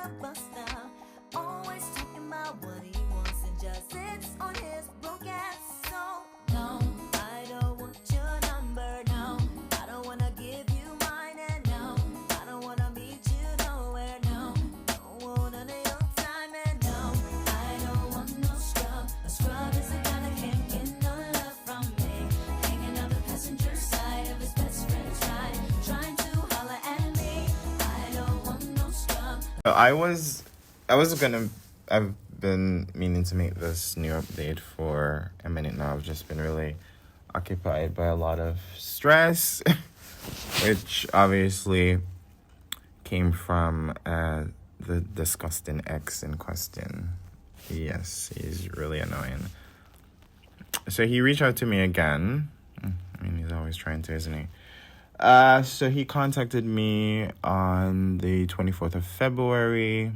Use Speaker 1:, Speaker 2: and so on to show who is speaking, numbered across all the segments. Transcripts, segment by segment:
Speaker 1: blockbuster. Always talking about what he wants and just sits on his broke ass. So, no, I don't want your number. No, I don't wanna give you mine. And no, I don't wanna meet you nowhere. No, don't want none of your time. And no, I don't want no scrub. A scrub is a guy that can't get no love from me. Hanging out the passenger side of his best friend's ride, trying to holler at me. I don't want no scrub.
Speaker 2: I've been meaning to make this new update for a minute now. I've just been really occupied by a lot of stress, which obviously came from the disgusting ex in question. Yes, he's really annoying. So he reached out to me again. I mean, he's always trying to, isn't he? So he contacted me on the 24th of February.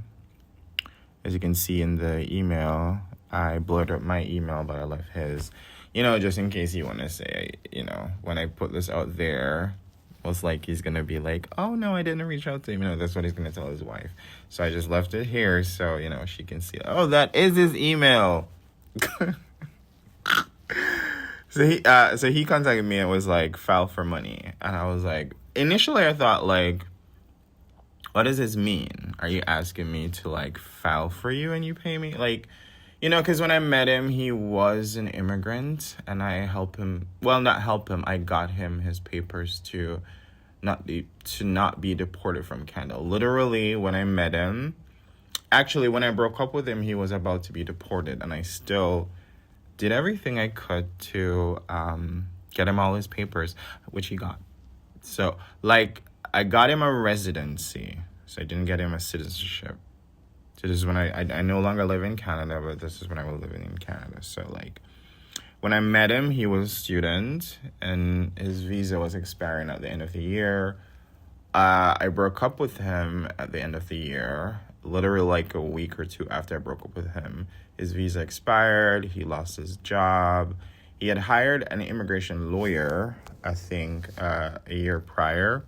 Speaker 2: As you can see in the email, I blurred up my email, but I left his. Just in case you want to say, when I put this out there, most like he's going to be like, oh, no, I didn't reach out to him. That's what he's going to tell his wife. So I just left it here so, she can see. Oh, that is his email. So he contacted me and was like, file for money. And I was like, initially I thought like, what does this mean? Are you asking me to like file for you and you pay me? Like, because when I met him, he was an immigrant and I helped him. Well, not help him. I got him his papers to not be deported from Canada. Literally, when I met him, actually, when I broke up with him, he was about to be deported, and I still did everything I could to get him all his papers, which he got. So, like, I got him a residency, so I didn't get him a citizenship. So this is when I no longer live in Canada, but this is when I was living in Canada. So, like, when I met him, he was a student, and his visa was expiring at the end of the year. I broke up with him at the end of the year, literally like a week or two after I broke up with him. His visa expired. He lost his job. He had hired an immigration lawyer, I think, a year prior.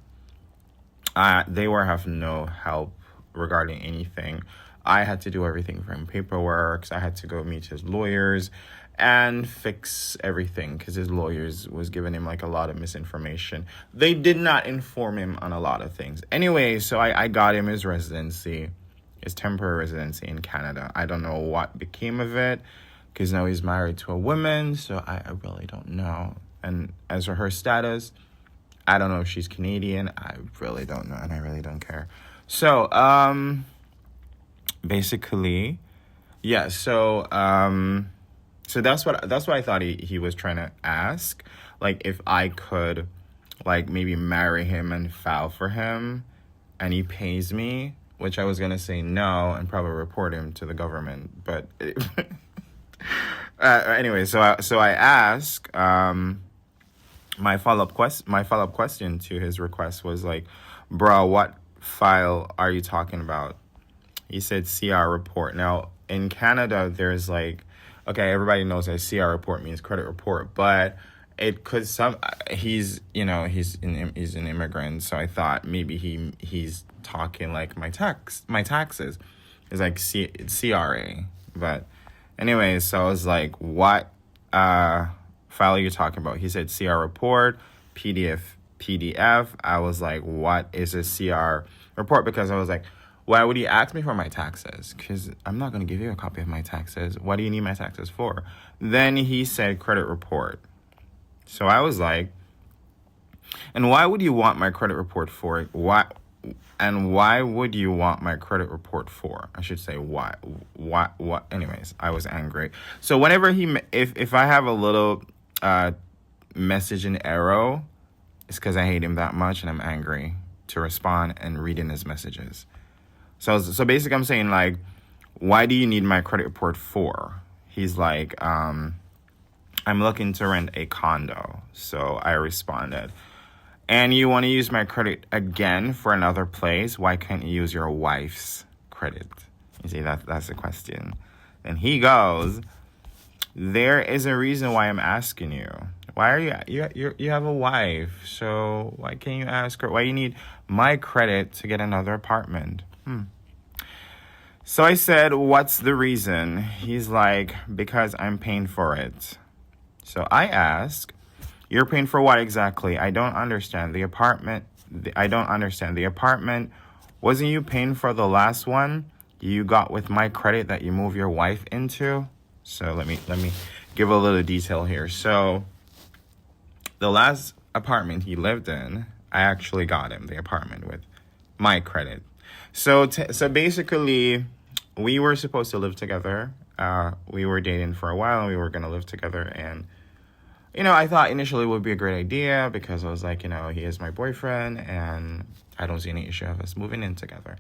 Speaker 2: They were having no help regarding anything. I had to do everything for him, paperwork. I had to go meet his lawyers and fix everything because his lawyers was giving him like a lot of misinformation. They did not inform him on a lot of things. Anyway, so I got him his residency, his temporary residency in Canada. I don't know what became of it because now he's married to a woman, so I really don't know. And as for her status, I don't know if she's Canadian. I really don't know, and I really don't care. So, basically, yeah. So that's what I thought he was trying to ask, like if I could, like maybe marry him and file for him, and he pays me, which I was gonna say no and probably report him to the government, but anyway. So I asked. My follow-up question to his request was like, bro, what file are you talking about? He said CR report. Now, in Canada, there's like, okay, everybody knows that CR report means credit report, but it could he's an immigrant, so I thought maybe he's talking like my taxes. It's like CRA. But anyway, so I was like, what file are you talking about? He said CR report, PDF. I was like, what is a CR report? Because I was like, why would he ask me for my taxes? Because I'm not going to give you a copy of my taxes. What do you need my taxes for? Then he said credit report. So I was like, and why would you want my credit report for? Why would you want my credit report for? I should say why. What? Anyways, I was angry. So whenever if I have a little message in arrow, it's because I hate him that much and I'm angry to respond and read in his messages. So basically I'm saying like, why do you need my credit report for? He's like, I'm looking to rent a condo. So I responded, and you want to use my credit again for another place? Why can't you use your wife's credit? You see, that's the question. And he goes, there is a reason why I'm asking you. Why are you have a wife, so why can't you ask her? Why you need my credit to get another apartment? So I said, what's the reason? He's like, because I'm paying for it. So I ask, you're paying for what exactly? I don't understand. The apartment, I don't understand. The apartment, wasn't you paying for the last one you got with my credit that you move your wife into? So let me give a little detail here. So the last apartment he lived in, I actually got him the apartment with my credit. So basically, we were supposed to live together. We were dating for a while, and we were going to live together. And, I thought initially it would be a great idea because I was like, he is my boyfriend, and I don't see any issue of us moving in together.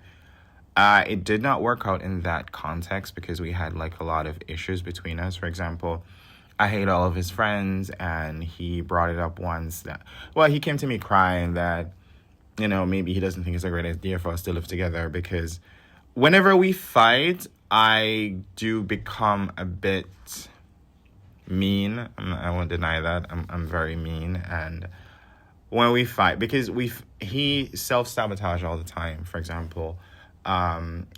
Speaker 2: It did not work out in that context because we had like a lot of issues between us. For example, I hate all of his friends, and he brought it up once that, he came to me crying that, maybe he doesn't think it's a great idea for us to live together because whenever we fight, I do become a bit mean. I won't deny that. I'm very mean. And when we fight, because he self-sabotage all the time. For example,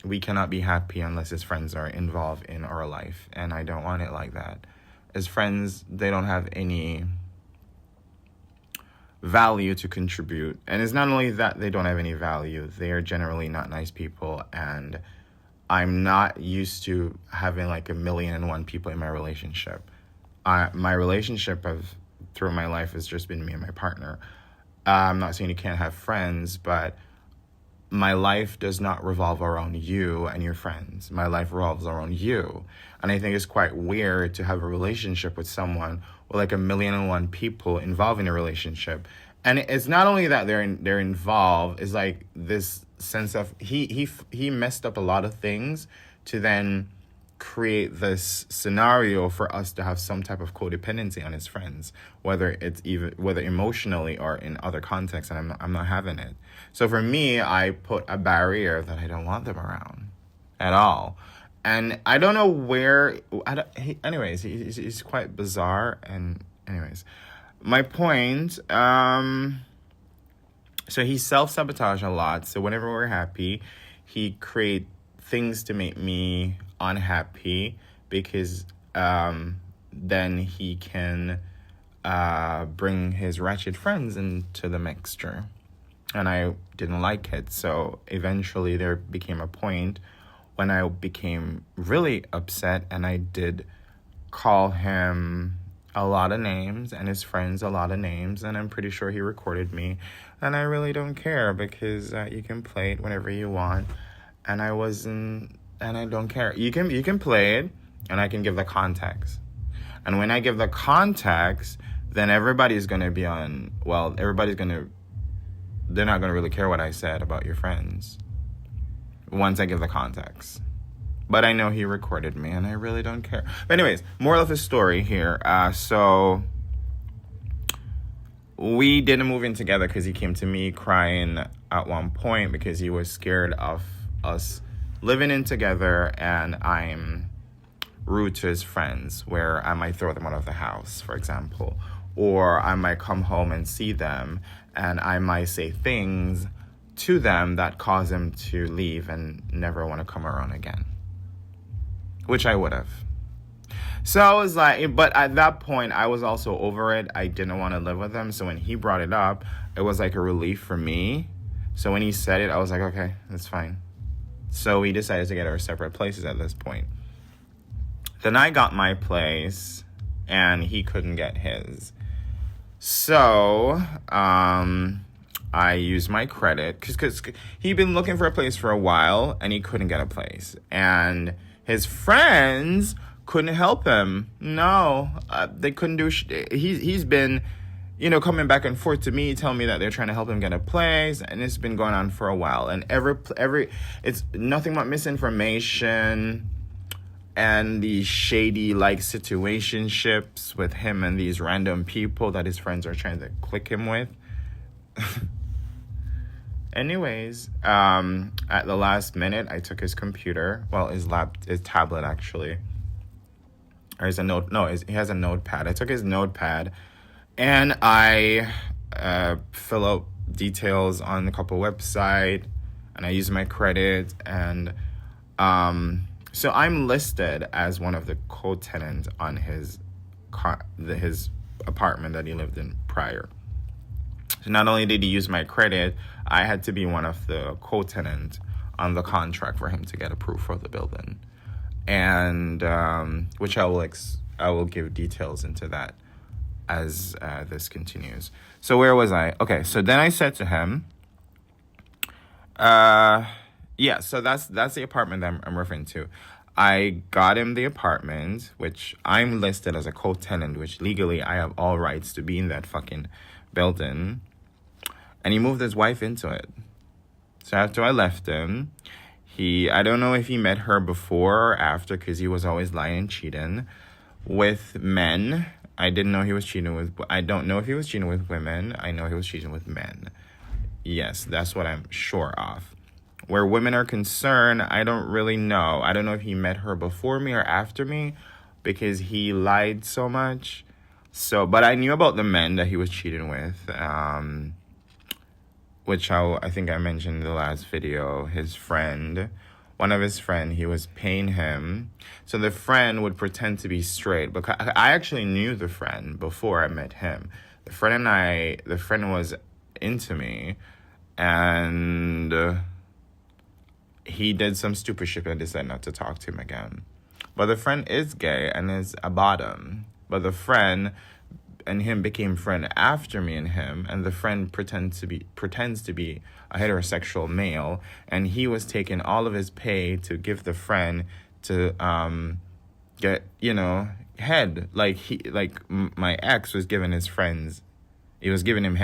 Speaker 2: we cannot be happy unless his friends are involved in our life. And I don't want it like that. His friends, they don't have any value to contribute. And it's not only that they don't have any value, they are generally not nice people. And I'm not used to having like 1,000,001 people in my relationship. My relationship through my life has just been me and my partner. I'm not saying you can't have friends, but my life does not revolve around you and your friends. My life revolves around you. And I think it's quite weird to have a relationship with someone with like 1,000,001 people involved in a relationship. And it's not only that they're involved, it's like this sense of he messed up a lot of things to then create this scenario for us to have some type of codependency on his friends, whether emotionally or in other contexts, and I'm not having it. So for me, I put a barrier that I don't want them around at all. And I don't know where, anyways, he's quite bizarre. And anyways, my point, so he self-sabotage a lot. So whenever we're happy, he create things to make me unhappy because then he can bring his ratchet friends into the mixture. And I didn't like it. So eventually there became a point when I became really upset, and I did call him a lot of names and his friends a lot of names, and I'm pretty sure he recorded me. And I really don't care because you can play it whenever you want. And I don't care. You can play it, and I can give the context. And when I give the context, then everybody's going to be on, they're not going to really care what I said about your friends once I give the context. But I know he recorded me, and I really don't care. But anyways, moral of the story here. So we didn't move in together because he came to me crying at one point because he was scared of us living in together, and I'm rude to his friends, where I might throw them out of the house, for example. Or I might come home and see them, and I might say things to them that cause them to leave and never want to come around again, which I would have. So I was like, but at that point, I was also over it. I didn't want to live with him. So when he brought it up, it was like a relief for me. So when he said it, I was like, okay, that's fine. So we decided to get our separate places at this point. Then I got my place, and he couldn't get his. So I used my credit because he'd been looking for a place for a while, and he couldn't get a place. And his friends couldn't help him. No, they couldn't do. He's been, coming back and forth to me, telling me that they're trying to help him get a place, and it's been going on for a while. And it's nothing but misinformation and these shady situationships with him and these random people that his friends are trying to click him with. Anyways, at the last minute, I took his computer, his tablet actually. Or he has a notepad. I took his notepad, and I fill out details on a couple websites, and I use my credit, and So I'm listed as one of the co-tenants on his apartment that he lived in prior. So not only did he use my credit, I had to be one of the co-tenants on the contract for him to get approved for the building, and which I will give details into that as this continues. So where was I? Okay, so then I said to him, yeah, so that's the apartment that I'm referring to. I got him the apartment, which I'm listed as a co-tenant, which legally I have all rights to be in that fucking building. And he moved his wife into it. So after I left him, I don't know if he met her before or after, because he was always lying and cheating with men. I don't know if he was cheating with women. I know he was cheating with men. Yes, that's what I'm sure of. Where women are concerned, I don't really know. I don't know if he met her before me or after me, because he lied so much. But I knew about the men that he was cheating with, which I think I mentioned in the last video. One of his friend, he was paying him. So the friend would pretend to be straight, because I actually knew the friend before I met him. The friend was into me, and he did some stupid shit and decided not to talk to him again. But the friend is gay and is a bottom. But the friend and him became friend after me and him, and the friend pretends to be a heterosexual male, and he was taking all of his pay to give the friend to get head. My ex was giving his friends, he was giving him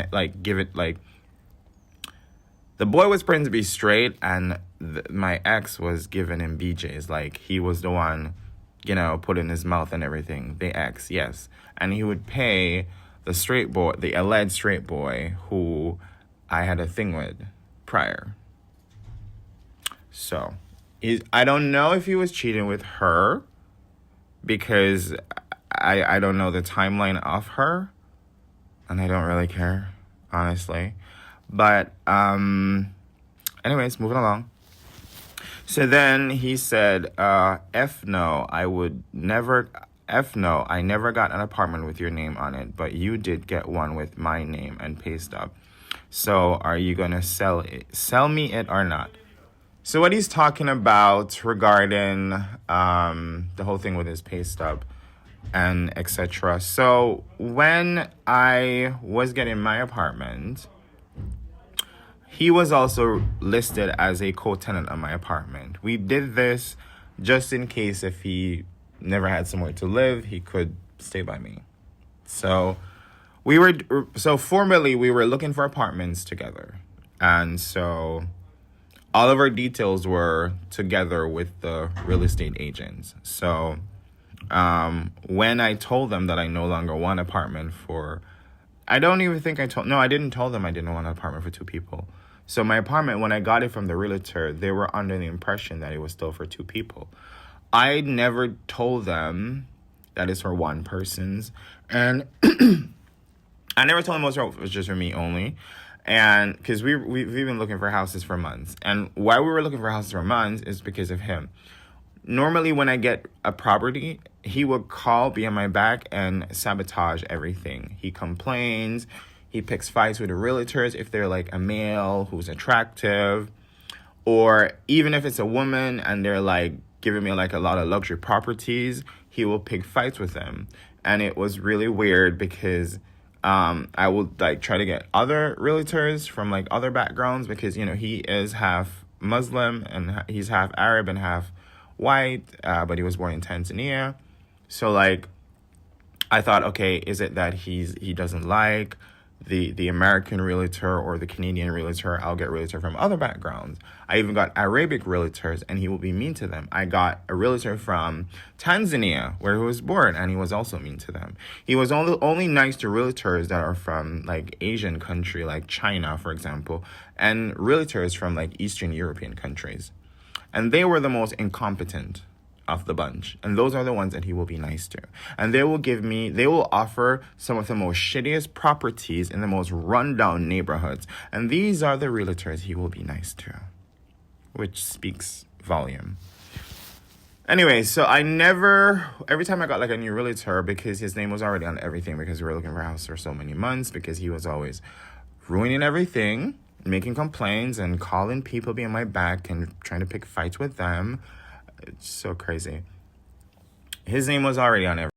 Speaker 2: the boy was pretending to be straight, and my ex was giving him BJs. Like, he was the one, put in his mouth and everything. The ex, yes. And he would pay the alleged straight boy who I had a thing with prior. So, I don't know if he was cheating with her, because I don't know the timeline of her, and I don't really care, honestly. But, anyways, moving along. So then he said, I never got an apartment with your name on it, but you did get one with my name and pay stub. So are you going to sell me it or not? So what he's talking about regarding the whole thing with his pay stub and etc. So when I was getting my apartment, he was also listed as a co-tenant on my apartment. We did this just in case if he never had somewhere to live, he could stay by me. So formally we were looking for apartments together. And so all of our details were together with the real estate agents. So when I told them that I no longer want an apartment I didn't tell them I didn't want an apartment for two people. So my apartment, when I got it from the realtor, they were under the impression that it was still for two people. I never told them that it's for one person's. And I never told them it was just for me only. And because we've been looking for houses for months. And why we were looking for houses for months is because of him. Normally when I get a property, he would be on my back and sabotage everything. He complains. He picks fights with the realtors if they're like a male who's attractive, or even if it's a woman and they're like giving me like a lot of luxury properties, he will pick fights with them. And it was really weird because I would like try to get other realtors from like other backgrounds, because he is half Muslim and he's half Arab and half white, but he was born in Tanzania. So like I thought, okay, is it that he doesn't like the American realtor or the Canadian realtor? I'll get realtor from other backgrounds. I even got Arabic realtors, and he will be mean to them. I got a realtor from Tanzania, where he was born, and he was also mean to them. He was only nice to realtors that are from like Asian country, like China, for example, and realtors from like Eastern European countries. And they were the most incompetent of the bunch, and those are the ones that he will be nice to. And they will offer some of the most shittiest properties in the most rundown neighborhoods, and these are the realtors he will be nice to, which speaks volume. Anyway, so every time I got like a new realtor, because his name was already on everything, because we were looking for a house for so many months, because he was always ruining everything, making complaints and calling people behind my back and trying to pick fights with them. It's so crazy. His name was already on everything.